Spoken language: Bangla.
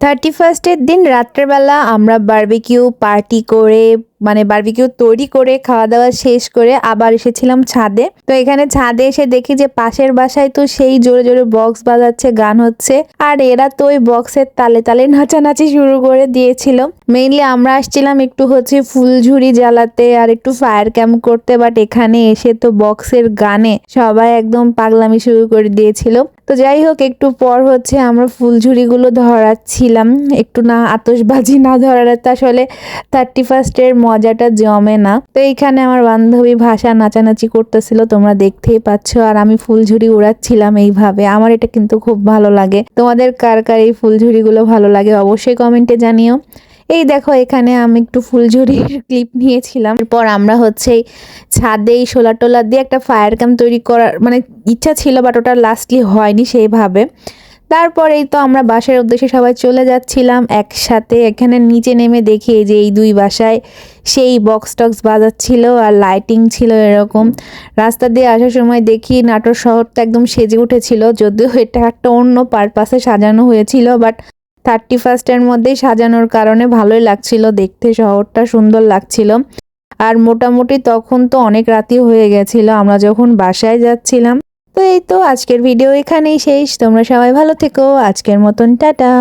31st দিন রাত্রেবেলা আমরা বারবিকিউ পার্টি করে বারবিকিউ তৈরি করে খাওয়া দাওয়া শেষ করে আবার এসেছিলাম ছাদে। তো এখানে ছাদে এসে দেখি যে পাশের বাসায় তো সেই জোরে জোরে বক্স বাজাচ্ছে, গান হচ্ছে, আর এরা তো ওই বক্সের তালে তালে নাচানাচি শুরু করে দিয়েছিল। মেইনলি আমরা আসছিলাম একটু ফুলঝুরি জ্বালাতে আর একটু ফায়ার ক্যাম্প করতে, বাট এখানে এসে তো বক্সের গানে সবাই একদম পাগলামি শুরু করে দিয়েছিল। তো যাই হোক, একটু পর আমরা ফুলঝুরিগুলো ধরাচ্ছিলাম, একটু না আতশবাজি না ধরাতে আসলে 31st মজাটা জমে না। তো এইখানে আমার বান্ধবী ভাষা নাচানাচি করতেছিল, তোমরা দেখতেই পাচ্ছ, আর আমি ফুলঝুরি উড়াচ্ছিলাম এইভাবে। আমার এটা কিন্তু খুব ভালো লাগে। তোমাদের কার কার এই ফুলঝুরিগুলো ভালো লাগে অবশ্যই কমেন্টে জানিও। এই দেখো, এখানে আমি একটু ফুলঝুরির ক্লিপ নিয়েছিলাম। এরপর আমরা ছাদে সোলার টোলার দিয়ে একটা ফায়ার ক্যাম্প তৈরি করার ইচ্ছা ছিল, বাট ওটা লাস্টলি হয়নি সেইভাবে। তারপরেই তো আমরা বাসার উদ্দেশ্যে সবাই চলে যাচ্ছিলাম একসাথে। এখানে নিচে নেমে দেখি যে এই দুই বাসায় সেই বক্স টক্স বাজাচ্ছিল আর লাইটিং ছিল এরকম। রাস্তা দিয়ে আসার সময় দেখি নাটোর শহরটা একদম সেজে উঠেছিল, যদিও এটা একটা অন্য পারপাসে সাজানো হয়েছিল, বাট 31st মধ্যেই সাজানোর কারণে ভালোই লাগছিল দেখতে, শহরটা সুন্দর লাগছিল। আর মোটামুটি তখন তো অনেক রাতই হয়ে গেছিল আমরা যখন বাসায় যাচ্ছিলাম। তো এই তো আজকের ভিডিও এখানেই শেষ। তোমরা সবাই ভালো থেকো, আজকের মতন টাটা।